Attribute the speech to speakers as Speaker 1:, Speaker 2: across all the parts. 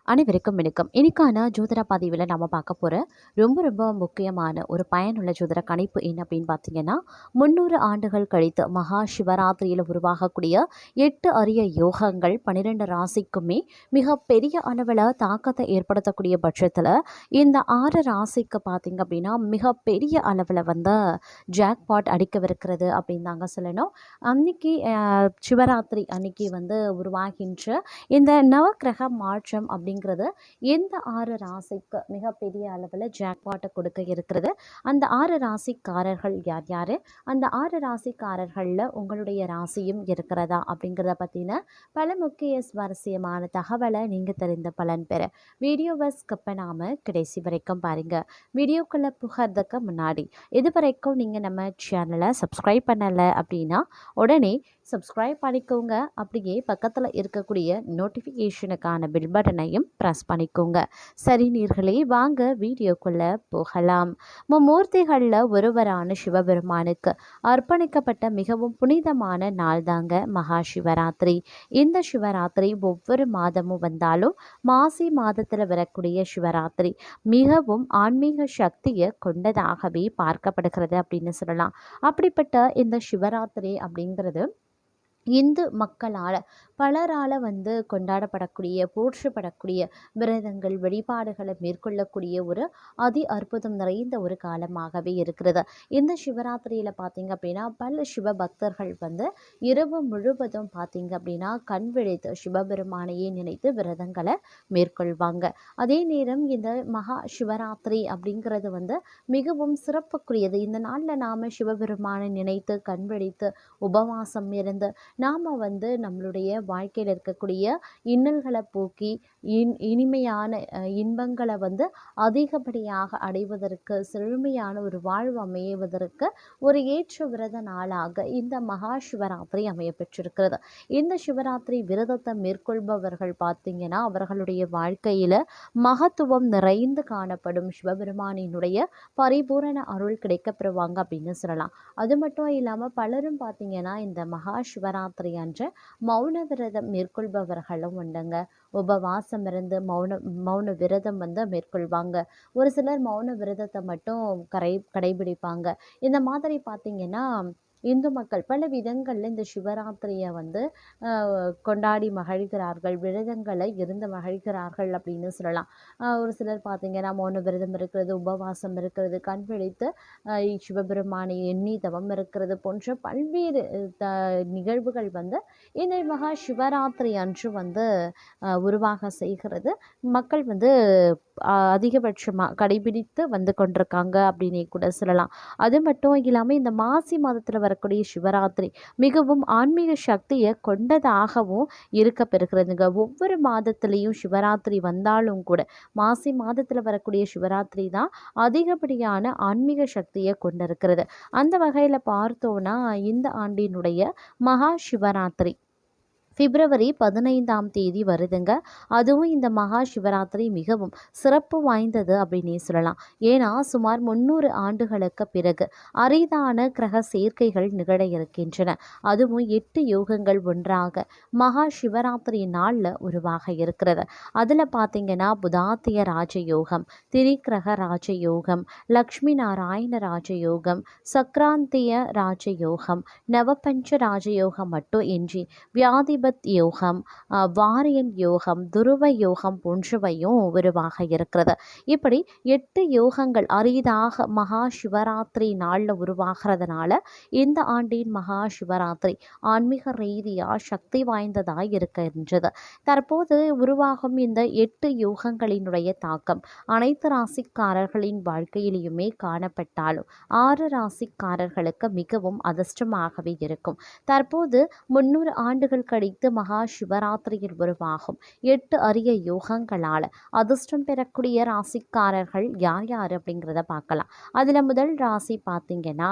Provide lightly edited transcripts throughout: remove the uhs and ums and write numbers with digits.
Speaker 1: அனைவருக்கும் வணக்கம். இன்னைக்கான ஜோதிட பதிவில் நம்ம பார்க்க போகிற ரொம்ப ரொம்ப முக்கியமான ஒரு பயனுள்ள ஜோதிட கணிப்பு என்ன அப்படின்னு பார்த்தீங்கன்னா, 300 ஆண்டுகள் கழித்து மகா சிவராத்திரியில் உருவாகக்கூடிய 8 அரிய யோகங்கள் 12 ராசிக்குமே மிக பெரிய அளவில் தாக்கத்தை ஏற்படுத்தக்கூடிய பட்சத்தில் இந்த 6 ராசிக்கு பார்த்தீங்க அப்படின்னா மிகப்பெரிய அளவில் வந்து ஜாக்பாட் அடிக்கவிருக்கிறது அப்படின்னு தாங்க சொல்லணும். அன்னைக்கு சிவராத்திரி அன்னைக்கு வந்து உருவாகின்ற இந்த நவக்கிரக மாற்றம் அப்படிங்கிறது எந்த 6 ராசிக்கு மிகப்பெரிய அளவில் ஜாக்பாட்டை கொடுக்க இருக்கிறது, அந்த 6 ராசிக்காரர்கள் யார் யார், அந்த 6 ராசிக்காரர்களில் உங்களுடைய ராசியும் இருக்கிறதா அப்படிங்கிறத பற்றின பல முக்கிய சுவாரஸ்யமான தகவலை நீங்கள் தெரிந்த பலன் பெற வீடியோவை ஸ்கிப் பண்ணாமல் கடைசி வரைக்கும் பாருங்கள். வீடியோக்குள்ளே புகிறதுக்கு முன்னாடி இது வரைக்கும் நீங்கள் நம்ம சேனலை சப்ஸ்கிரைப் பண்ணலை அப்படின்னா உடனே சப்ஸ்கிரைப் பண்ணிக்கோங்க. அப்படியே பக்கத்தில் இருக்கக்கூடிய நோட்டிஃபிகேஷனுக்கான பில் பட்டனையும் ப்ரெஸ் பண்ணிக்கோங்க. சரி நேயர்களே, வாங்க வீடியோக்குள்ளே போகலாம். மும்மூர்த்திகளில் ஒருவரான சிவபெருமானுக்கு அர்ப்பணிக்கப்பட்ட மிகவும் புனிதமான நாள் தாங்க மகா சிவராத்திரி. இந்த சிவராத்திரி ஒவ்வொரு மாதமும் வந்தாலும் மாசி மாதத்தில் வரக்கூடிய சிவராத்திரி மிகவும் ஆன்மீக சக்தியை கொண்டதாகவே பார்க்கப்படுகிறது அப்படின்னு சொல்லலாம். அப்படிப்பட்ட இந்த சிவராத்திரி அப்படிங்கிறது இந்து மக்களால் பலரால் வந்து கொண்டாடப்படக்கூடிய போற்றப்படக்கூடிய விரதங்கள் வழிபாடுகளை மேற்கொள்ளக்கூடிய ஒரு அதி அற்புதம் நிறைந்த ஒரு காலமாகவே இருக்கிறது. இந்த சிவராத்திரியில் பார்த்திங்க அப்படின்னா பல சிவ பக்தர்கள் வந்து இரவு முழுவதும் பார்த்திங்க அப்படின்னா கண் விழித்து சிவபெருமானையே நினைத்து விரதங்களை மேற்கொள்வாங்க. அதே நேரம் இந்த மகா சிவராத்திரி அப்படிங்கிறது வந்து மிகவும் சிறப்புக்குரியது. இந்த நாளில் நாம் சிவபெருமானை நினைத்து கண் விழித்து உபவாசம் இருந்து நாம் வந்து நம்மளுடைய வாழ்க்கையில் இருக்கக்கூடிய இன்னல்களை போக்கி இனிமையான இன்பங்களை வந்து அதிகப்படியாக அடைவதற்கு, செழுமையான ஒரு வாழ்வு அமைவதற்கு ஒரு ஏற்ற விரத நாளாக இந்த மகா சிவராத்திரி அமைய பெற்றிருக்கிறது. இந்த சிவராத்திரி விரதத்தை மேற்கொள்பவர்கள் பார்த்தீங்கன்னா அவர்களுடைய வாழ்க்கையில் மகத்துவம் நிறைந்து காணப்படும், சிவபெருமானினுடைய பரிபூரண அருள் கிடைக்கப்பெறுவாங்க அப்படின்னு சொல்லலாம். அது மட்டும் இல்லாமல் பலரும் பார்த்தீங்கன்னா இந்த மகா சிவராத்திரி அன்று மௌன விரதம் மேற்கொள்பவர்களும் உண்டுங்க. உபவாசம் இருந்து மௌன விரதம் வந்து மேற்கொள்வாங்க. ஒரு சிலர் மௌன விரதத்தை மட்டும் கடைபிடிப்பாங்க. இந்த மாதிரி பார்த்தீங்கன்னா இந்து மக்கள் பல விதங்களில் இந்த சிவராத்திரியை வந்து கொண்டாடி மகிழ்கிறார்கள், விரதங்களை இருந்து மகிழ்கிறார்கள் அப்படின்னு சொல்லலாம். ஒரு சிலர் பார்த்தீங்கன்னா மௌன விரதம் இருக்கிறது, உபவாசம் இருக்கிறது, கண் விழித்து சிவபெருமானை எண்ணி தவம் இருக்கிறது போன்ற பல்வேறு நிகழ்வுகள் வந்து இந்த மகா சிவராத்திரி அன்று வந்து உருவாக செய்கிறது. மக்கள் வந்து அதிகபட்சமாக கடைபிடித்து வந்து கொண்டிருக்காங்க அப்படின்னே கூட சொல்லலாம். அது மட்டும் இல்லாமல் இந்த மாசி மாதத்தில் வரக்கூடிய சிவராத்திரி மிகவும் ஆன்மீக சக்தியை கொண்டதாகவும் இருக்க பெறுகிறதுங்க. ஒவ்வொரு மாதத்துலேயும் சிவராத்திரி வந்தாலும் கூட மாசி மாதத்தில் வரக்கூடிய சிவராத்திரி தான் அதிகப்படியான ஆன்மீக சக்தியை கொண்டிருக்கிறது. அந்த வகையில் பார்த்தோன்னா இந்த ஆண்டினுடைய மகா சிவராத்திரி பிப்ரவரி 15ஆம் தேதி வருதுங்க. அதுவும் இந்த மகா சிவராத்திரி மிகவும் சிறப்பு வாய்ந்தது அப்படின்னே சொல்லலாம். ஏன்னா சுமார் 300 ஆண்டுகளுக்கு பிறகு அரிதான கிரக சேர்க்கைகள் நிகழ இருக்கின்றன. அதுவும் 8 யோகங்கள் ஒன்றாக மகா சிவராத்திரி நாளில் உருவாக இருக்கிறது. அதில் பார்த்தீங்கன்னா புதாத்திய ராஜயோகம், திரிகிரக ராஜயோகம், லக்ஷ்மி நாராயண ராஜயோகம், சக்ராந்திய ராஜயோகம், நவபஞ்ச ராஜயோகம் மட்டும் இன்றி வியாதி யோகம், வாரியன் யோகம், துருவ யோகம் போன்றவையும் உருவாக இருக்கிறது. இப்படி 8 யோகங்கள் அரிதாக மகா சிவராத்திரி நாளில் உருவாகிறதுனால இந்த ஆண்டின் மகா சிவராத்திரி ஆன்மீக ரீதியாக சக்தி வாய்ந்ததாக இருக்கின்றது. தற்போது உருவாகும் இந்த 8 யோகங்களினுடைய தாக்கம் அனைத்து ராசிக்காரர்களின் வாழ்க்கையிலுமே காணப்பட்டாலும் 6 ராசிக்காரர்களுக்கு மிகவும் அதிர்ஷ்டமாகவே இருக்கும். தற்போது 300 ஆண்டுகள் கழித்து மகா சிவராத்திரியில் உருவாகும் 8 அரிய யோகங்களால் அதிர்ஷ்டம் பெறக்கூடிய ராசிக்காரர்கள் யார் யார் அப்படிங்கிறத பார்க்கலாம். அதில் முதல் ராசி பார்த்தீங்கன்னா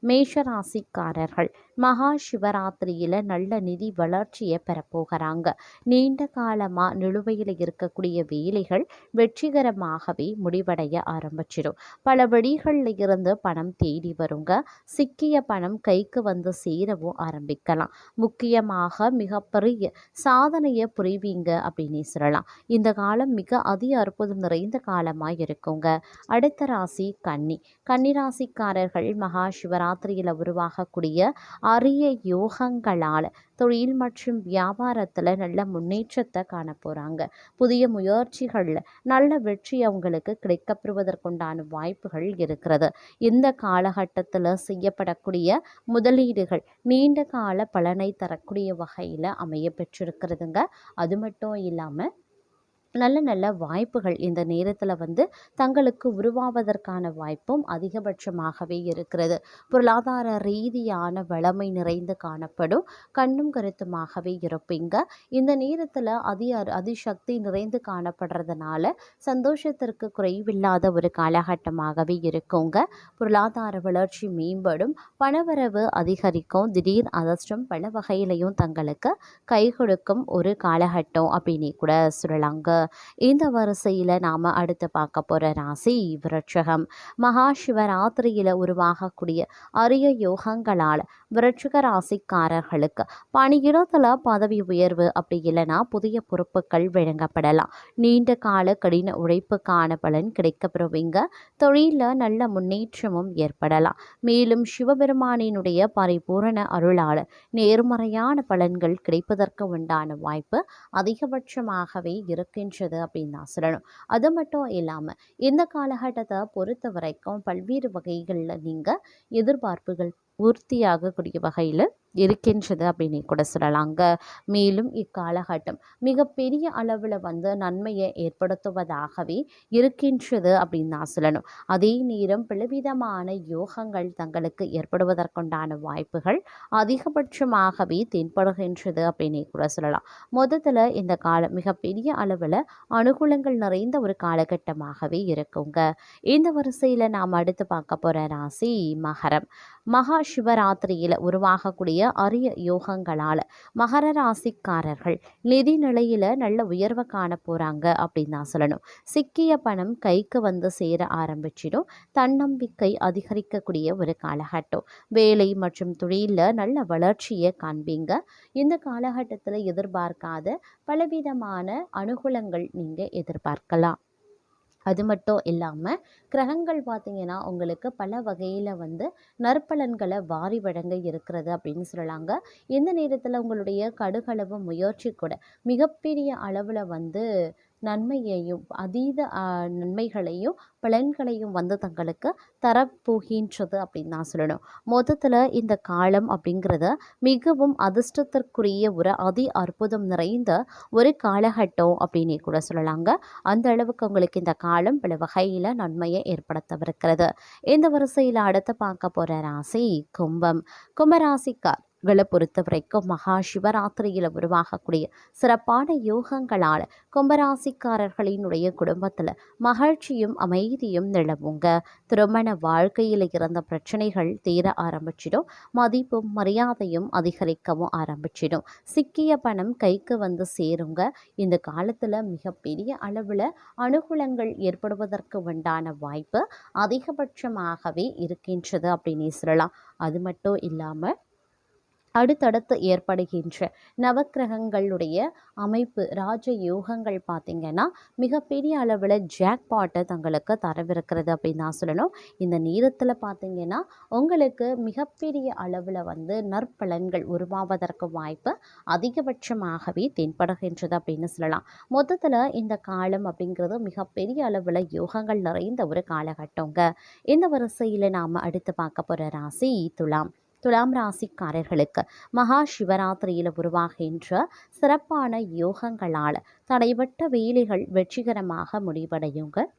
Speaker 1: மேஷ ராசிக்காரர்கள் மகா சிவராத்திரியில் நல்ல நிதி வளர்ச்சியை பெறப்போகிறாங்க. நீண்ட காலமாக நிலுவையில் இருக்கக்கூடிய வேலைகள் வெற்றிகரமாகவே முடிவடைய ஆரம்பிச்சிடும். பல வழிகளில் இருந்து பணம் தேடி வருங்க. சிக்கிய பணம் கைக்கு வந்து சேரவும் ஆரம்பிக்கலாம். முக்கியமாக மூலமாக மிகப்பெரிய சாதனையை புரிவீங்க அப்படின்னே சொல்லலாம். இந்த காலம் மிக அற்புதம் நிறைந்த காலமாக இருக்குங்க. அடுத்த ராசி கன்னி. கன்னி ராசிக்காரர்கள் மகா சிவராத்திரியில் உருவாகக்கூடிய அரிய யோகங்களால் தொழில் மற்றும் வியாபாரத்தில் நல்ல முன்னேற்றத்தை காண போகிறாங்க. புதிய முயற்சிகளில் நல்ல வெற்றி அவங்களுக்கு கிடைக்கப்பெறுவதற்குண்டான வாய்ப்புகள் இருக்கிறது. இந்த காலகட்டத்தில் செய்யப்படக்கூடிய முதலீடுகள் நீண்ட கால பலனை தரக்கூடிய வகையில் அமைய பெற்றிருக்கிறதுங்க. அது மட்டும் இல்லாமல் நல்ல நல்ல வாய்ப்புகள் இந்த நேரத்தில் தங்களுக்கு உருவாவதற்கான வாய்ப்பும் அதிகபட்சமாகவே இருக்கிறது. பொருளாதார ரீதியான வளமை நிறைந்து காணப்படும். கண்ணும் கருத்துமாகவே இருப்பீங்க. இந்த நேரத்தில் அதிசக்தி நிறைந்து காணப்படுறதுனால சந்தோஷத்திற்கு குறைவில்லாத ஒரு காலகட்டமாகவே இருக்குங்க. பொருளாதார வளர்ச்சி மேம்படும். பணவரவு அதிகரிக்கும். திடீர் அதிர்ஷ்டம் பல வகையிலையும் தங்களுக்கு கை கொடுக்கும் ஒரு காலகட்டம் அப்படின்னு கூட சொல்லலாங்க. இந்த வரிசையில் நாம் அடுத்து பார்க்க போகிற ராசி விருட்சிகம். மகா சிவராத்திரியில் உருவாகக்கூடிய அரிய யோகங்களால் விருட்சிக ராசிக்காரர்களுக்கு பணியிடத்தில் பதவி உயர்வு அப்படி இல்லைன்னா புதிய பொறுப்புகள் வழங்கப்படலாம். நீண்ட கால கடின உழைப்புக்கான பலன் கிடைக்கப்பெறுவீங்க. தொழிலில் நல்ல முன்னேற்றமும் ஏற்படலாம். மேலும் சிவபெருமானினுடைய பரிபூரண அருளால் நேர்மறையான பலன்கள் கிடைப்பதற்கு உண்டான வாய்ப்பு அதிகபட்சமாகவே இருக்கின்றது அப்படின்னு தான் சொல்லணும். அது மட்டும் இல்லாமல் இந்த காலகட்டத்தை பொறுத்த வரைக்கும் பல்வேறு வகைகளில் நீங்கள் எதிர்பார்ப்புகள் பூர்த்தியாகக்கூடிய வகையில் இருக்கின்றது அப்படின்னு கூட சொல்லலாங்க. மேலும் இக்காலகட்டம் மிகப்பெரிய அளவில் நன்மையை ஏற்படுத்துவதாகவே இருக்கின்றது அப்படின்னு தான் சொல்லணும். அதே நேரம் பலவிதமான யோகங்கள் தங்களுக்கு ஏற்படுவதற்குண்டான வாய்ப்புகள் அதிகபட்சமாகவே தென்படுகின்றது அப்படின்னு கூட சொல்லலாம். மொத்தத்தில் இந்த காலம் மிகப்பெரிய அளவில் அனுகூலங்கள் நிறைந்த ஒரு காலகட்டமாகவே இருக்குங்க. இந்த வரிசையில் நாம் அடுத்து பார்க்க போகிற ராசி மகரம். மகா சிவராத்திரியில் உருவாகக்கூடிய அரிய யோகங்களால் மகர ராசிக்காரர்கள் நிதி நிலையில் நல்ல உயர்வை காண போகிறாங்க அப்படின்னு தான் சொல்லணும். சிக்கிய பணம் கைக்கு சேர ஆரம்பிச்சிடும். தன்னம்பிக்கை அதிகரிக்கக்கூடிய ஒரு காலகட்டம். வேலை மற்றும் தொழிலில் நல்ல வளர்ச்சியை காண்பீங்க. இந்த காலகட்டத்தில் எதிர்பார்க்காத பலவிதமான அனுகூலங்கள் நீங்கள் எதிர்பார்க்கலாம். அது மட்டும் இல்லாமல் கிரகங்கள் பார்த்திங்கன்னா உங்களுக்கு பல வகையில் நற்பலன்களை வாரி வழங்க இருக்கிறது அப்படின்னு சொல்லலாங்க. இந்த நேரத்தில் உங்களுடைய கடுகளவு முயற்சி கூட மிகப்பெரிய அளவில் நன்மையையும் அதீத நன்மைகளையும் பலன்களையும் தங்களுக்கு தரப்போகின்றது அப்படின்னு தான் சொல்லணும். மொத்தத்தில் இந்த காலம் அப்படிங்கிறத மிகவும் அதிர்ஷ்டத்திற்குரிய ஒரு அற்புதம் நிறைந்த ஒரு காலகட்டம் அப்படின்னே கூட சொல்லலாங்க. அந்த அளவுக்கு உங்களுக்கு இந்த காலம் பல வகையில் நன்மையை ஏற்படுத்தவிருக்கிறது. இந்த வரிசையில் அடுத்து பார்க்க போகிற ராசி கும்பம். கும்பராசிக்கார் பொறுத்த வரைக்கும் மகா சிவராத்திரியில் உருவாகக்கூடிய சிறப்பான யோகங்களால் கும்பராசிக்காரர்களினுடைய குடும்பத்தில் மகிழ்ச்சியும் அமைதியும் நிலவுங்க. திருமண வாழ்க்கையில் இருந்த பிரச்சனைகள் தீர ஆரம்பிச்சிடும். மதிப்பும் மரியாதையும் அதிகரிக்கவும் ஆரம்பிச்சிடும். சிக்கிய பணம் கைக்கு சேருங்க. இந்த காலத்தில் மிகப்பெரிய அளவில் அனுகூலங்கள் ஏற்படுவதற்கு உண்டான வாய்ப்பு அதிகபட்சமாகவே இருக்கின்றது அப்படின்னு சொல்லலாம். அது மட்டும் இல்லாமல் அடுத்தடுத்து ஏற்படுகின்ற நவக்கிரகங்களுடைய அமைப்பு ராஜ யோகங்கள் பார்த்திங்கன்னா மிகப்பெரிய அளவில் ஜாக்பாட்டை தங்களுக்கு தரவிருக்கிறது அப்படின்னு தான் சொல்லணும். இந்த நேரத்தில் பார்த்திங்கன்னா உங்களுக்கு மிகப்பெரிய அளவில் நற்பலன்கள் உருவாவதற்கு வாய்ப்பு அதிகபட்சமாகவே தென்படுகின்றது அப்படின்னு சொல்லலாம். மொத்தத்தில் இந்த காலம் அப்படிங்கிறது மிகப்பெரிய அளவில் யோகங்கள் நிறைந்த ஒரு காலகட்டங்க. இந்த வரிசையில் நாம் அடுத்து பார்க்க போகிற ராசி துலாம். துலாம் ராசிக்காரர்களுக்கு மகா சிவராத்திரியில் உருவாகின்ற சிறப்பான யோகங்களால் தடைபட்ட வேலைகள் வெற்றிகரமாக முடிவடையுங்க.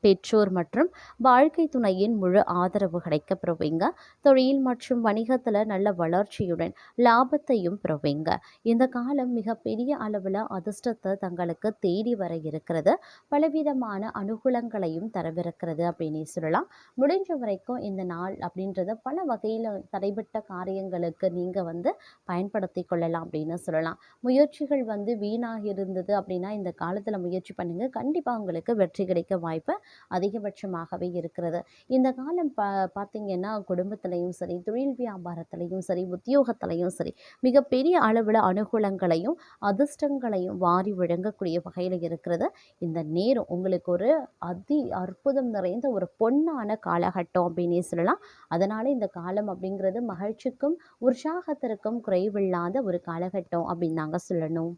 Speaker 1: பெற்றோர் மற்றும் வாழ்க்கை துணையின் முழு ஆதரவு கிடைக்கப்பெறுவீங்க. தொழில் மற்றும் வணிகத்தில் நல்ல வளர்ச்சியுடன் லாபத்தையும் பெறுவீங்க. இந்த காலம் மிகப்பெரிய அளவில் அதிர்ஷ்டத்தை தங்களுக்கு தேடி வர இருக்கிறது. பலவிதமான அனுகூலங்களையும் தரவிருக்கிறது அப்படின்னு சொல்லலாம். முடிஞ்ச வரைக்கும் இந்த நாள் அப்படின்றத பல வகையில் தடைபட்ட காரியங்களுக்கு நீங்கள் பயன்படுத்தி கொள்ளலாம் அப்படின்னு சொல்லலாம். முயற்சிகள் வீணாக இருந்தது அப்படின்னா இந்த காலத்தில் முயற்சி பண்ணுங்கள். கண்டிப்பாக உங்களுக்கு வெற்றி கிடைக்க வாய்ப்பு அதிகபட்சமாகவே இருக்கிறது. இந்த காலம் பார்த்தீங்கன்னா, குடும்பத்திலயும் சரி, தொழில் வியாபாரத்திலயும் சரி, உத்தியோகத்திலயும் சரி, மிகப்பெரிய அளவுல அனுகூலங்களையும், அதிர்ஷ்டங்களையும் வாரி வழங்கக்கூடிய வகையில இருக்கிறது. இந்த நேரம் உங்களுக்கு ஒரு அற்புதம் நிறைந்த ஒரு பொன்னான காலகட்டம் அப்படின்னே சொல்லலாம். அதனால இந்த காலம் அப்படிங்கிறது மகிழ்ச்சிக்கும், உற்சாகத்திற்கும் குறைவில்லாத ஒரு காலகட்டம் அப்படின்னு தாங்க சொல்லணும்.